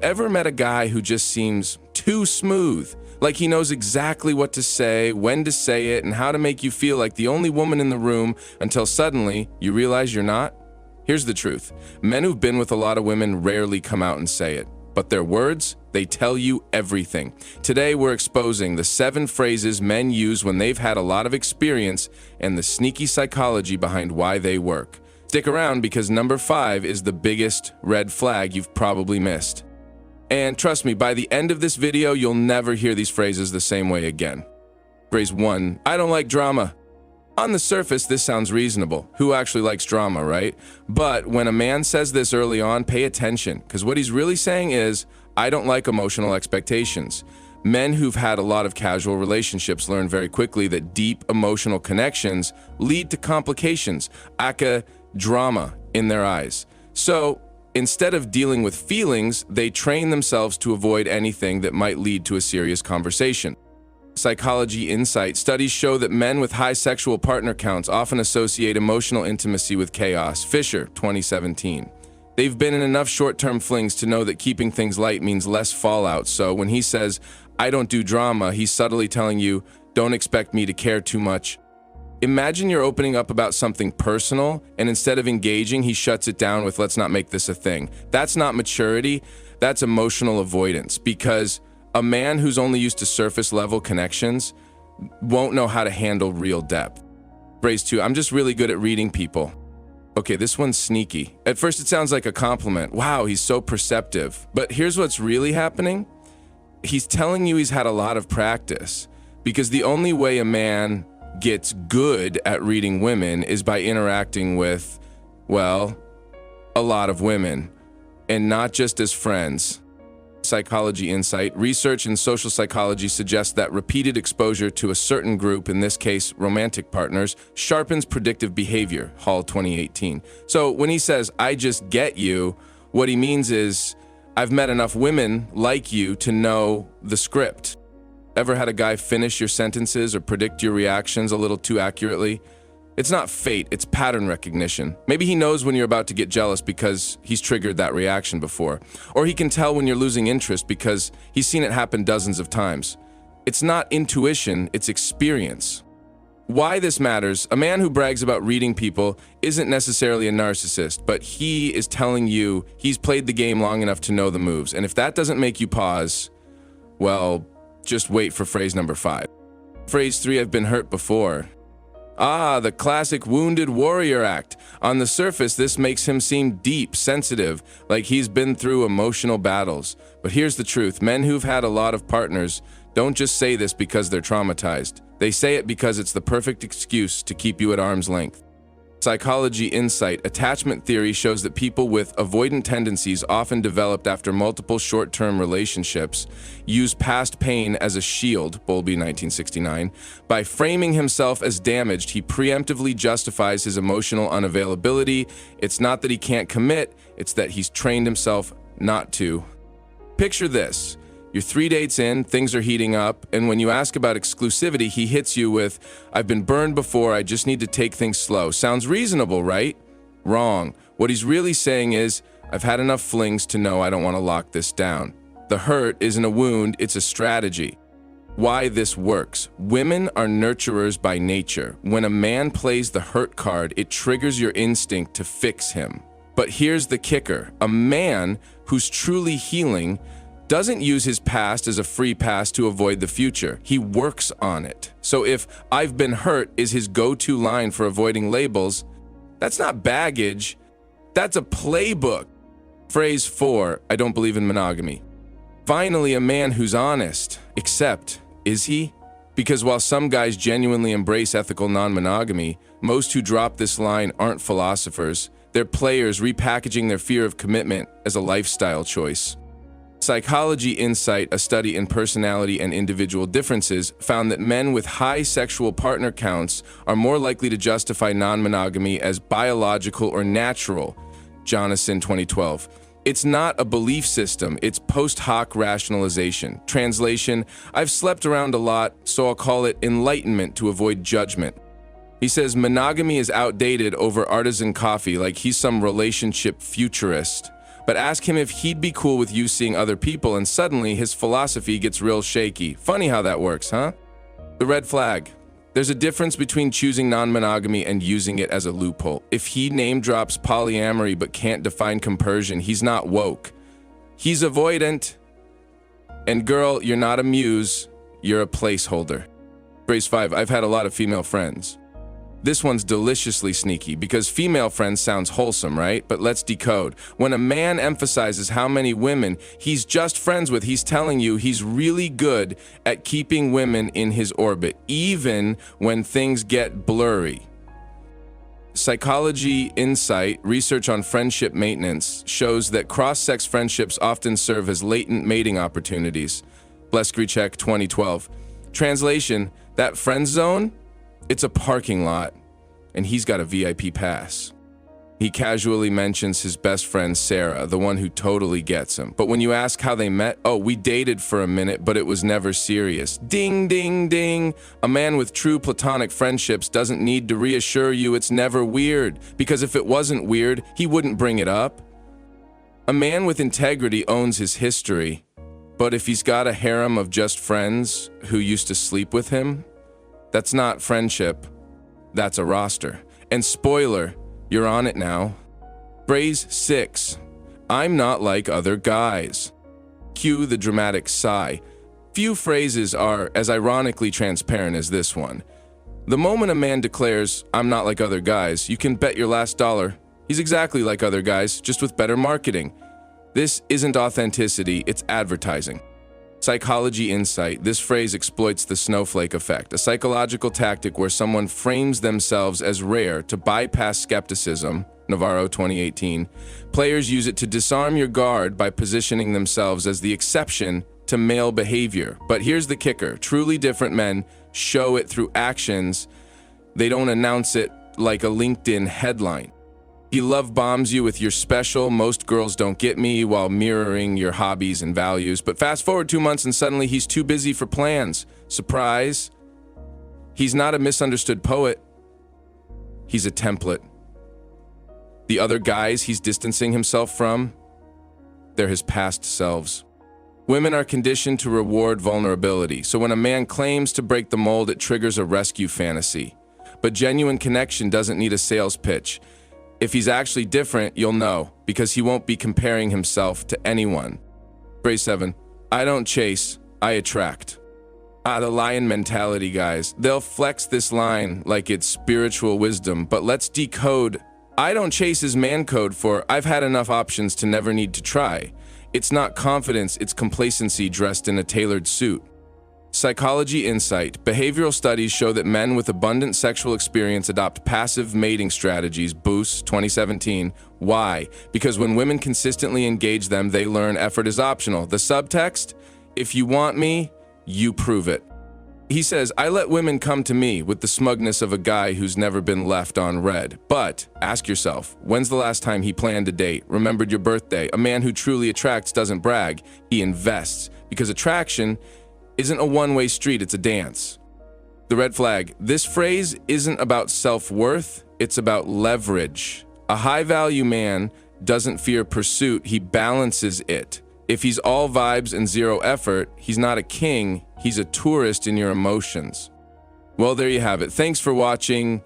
Ever met a guy who just seems too smooth? Like he knows exactly what to say, when to say it, and how to make you feel like the only woman in the room until suddenly you realize you're not? Here's the truth. Men who've been with a lot of women rarely come out and say it. But their words, they tell you everything. Today, we're exposing the 7 phrases men use when they've had a lot of experience and the sneaky psychology behind why they work. Stick around because number 5 is the biggest red flag you've probably missed. And trust me, by the end of this video, you'll never hear these phrases the same way again. Phrase 1, I don't like drama. On the surface, this sounds reasonable. Who actually likes drama, right? But when a man says this early on, pay attention, because what he's really saying is, I don't like emotional expectations. Men who've had a lot of casual relationships learn very quickly that deep emotional connections lead to complications, aka drama in their eyes. So, instead of dealing with feelings, they train themselves to avoid anything that might lead to a serious conversation. Psychology Insight studies show that men with high sexual partner counts often associate emotional intimacy with chaos. Fisher, 2017. They've been in enough short-term flings to know that keeping things light means less fallout, so when he says, I don't do drama, he's subtly telling you, don't expect me to care too much. Imagine you're opening up about something personal, and instead of engaging, he shuts it down with, let's not make this a thing. That's not maturity, that's emotional avoidance, because a man who's only used to surface-level connections won't know how to handle real depth. Phrase 2, I'm just really good at reading people. Okay, this one's sneaky. At first, it sounds like a compliment. Wow, he's so perceptive. But here's what's really happening. He's telling you he's had a lot of practice, because the only way a man gets good at reading women is by interacting with, well, a lot of women, and not just as friends. Psychology Insight, research in social psychology suggests that repeated exposure to a certain group, in this case romantic partners, sharpens predictive behavior, Hall 2018. So when he says, I just get you, what he means is, I've met enough women like you to know the script. Ever had a guy finish your sentences or predict your reactions a little too accurately? It's not fate, it's pattern recognition. Maybe he knows when you're about to get jealous because he's triggered that reaction before. Or he can tell when you're losing interest because he's seen it happen dozens of times. It's not intuition, it's experience. Why this matters, a man who brags about reading people isn't necessarily a narcissist, but he is telling you he's played the game long enough to know the moves. And if that doesn't make you pause, well, just wait for phrase number 5. Phrase 3, I've been hurt before. Ah, the classic wounded warrior act. On the surface, this makes him seem deep, sensitive, like he's been through emotional battles. But here's the truth. Men who've had a lot of partners don't just say this because they're traumatized. They say it because it's the perfect excuse to keep you at arm's length. Psychology Insight, attachment theory shows that people with avoidant tendencies, often developed after multiple short-term relationships, use past pain as a shield, Bowlby 1969. By framing himself as damaged, he preemptively justifies his emotional unavailability. It's not that he can't commit, it's that he's trained himself not to. Picture this. You're 3 dates in, things are heating up, and when you ask about exclusivity, he hits you with, I've been burned before, I just need to take things slow. Sounds reasonable, right? Wrong. What he's really saying is, I've had enough flings to know I don't want to lock this down. The hurt isn't a wound, it's a strategy. Why this works. Women are nurturers by nature. When a man plays the hurt card, it triggers your instinct to fix him. But here's the kicker. A man who's truly healing doesn't use his past as a free pass to avoid the future. He works on it. So if I've been hurt is his go-to line for avoiding labels, that's not baggage, that's a playbook. Phrase 4, I don't believe in monogamy. Finally, a man who's honest. Except, is he? Because while some guys genuinely embrace ethical non-monogamy, most who drop this line aren't philosophers. They're players repackaging their fear of commitment as a lifestyle choice. Psychology Insight, a study in personality and individual differences, found that men with high sexual partner counts are more likely to justify non-monogamy as biological or natural. Jonasson, 2012. It's not a belief system, it's post hoc rationalization. Translation, I've slept around a lot, so I'll call it enlightenment to avoid judgment. He says monogamy is outdated over artisan coffee, like he's some relationship futurist. But ask him if he'd be cool with you seeing other people, and suddenly his philosophy gets real shaky. Funny how that works, huh? The red flag. There's a difference between choosing non-monogamy and using it as a loophole. If he name drops polyamory but can't define compersion, he's not woke. He's avoidant. And girl, you're not a muse, you're a placeholder. Phrase 5, I've had a lot of female friends. This one's deliciously sneaky because female friends sounds wholesome, right? But let's decode. When a man emphasizes how many women he's just friends with, he's telling you he's really good at keeping women in his orbit, even when things get blurry. Psychology Insight, research on friendship maintenance, shows that cross-sex friendships often serve as latent mating opportunities. Bleskrychek, 2012. Translation, that friend zone? It's a parking lot, and he's got a VIP pass. He casually mentions his best friend Sarah, the one who totally gets him. But when you ask how they met, oh, we dated for a minute, but it was never serious. Ding, ding, ding. A man with true platonic friendships doesn't need to reassure you it's never weird, because if it wasn't weird, he wouldn't bring it up. A man with integrity owns his history, but if he's got a harem of just friends who used to sleep with him, that's not friendship, that's a roster. And spoiler, you're on it now. Phrase 6, I'm not like other guys. Cue the dramatic sigh. Few phrases are as ironically transparent as this one. The moment a man declares, I'm not like other guys, you can bet your last dollar he's exactly like other guys, just with better marketing. This isn't authenticity, it's advertising. Psychology Insight, this phrase exploits the snowflake effect, a psychological tactic where someone frames themselves as rare to bypass skepticism, Navarro 2018. Players use it to disarm your guard by positioning themselves as the exception to male behavior. But here's the kicker, truly different men show it through actions. They don't announce it like a LinkedIn headline. He love bombs you with your special, most girls don't get me, while mirroring your hobbies and values. But fast forward 2 months and suddenly he's too busy for plans. Surprise. He's not a misunderstood poet. He's a template. The other guys he's distancing himself from, they're his past selves. Women are conditioned to reward vulnerability. So when a man claims to break the mold, it triggers a rescue fantasy. But genuine connection doesn't need a sales pitch. If he's actually different, you'll know, because he won't be comparing himself to anyone. Phrase 7, I don't chase, I attract. The lion mentality, guys. They'll flex this line like it's spiritual wisdom, but let's decode. I don't chase is man code for I've had enough options to never need to try. It's not confidence, it's complacency dressed in a tailored suit. Psychology Insight, behavioral studies show that men with abundant sexual experience adopt passive mating strategies, Boost 2017. Why? Because when women consistently engage them, they learn effort is optional. The subtext? If you want me, you prove it. He says, I let women come to me with the smugness of a guy who's never been left on red. But ask yourself, when's the last time he planned a date, remembered your birthday? A man who truly attracts doesn't brag, he invests. Because attraction isn't a one-way street, it's a dance. The red flag. This phrase isn't about self-worth, it's about leverage. A high-value man doesn't fear pursuit, he balances it. If he's all vibes and zero effort, he's not a king, he's a tourist in your emotions. Well, there you have it. Thanks for watching.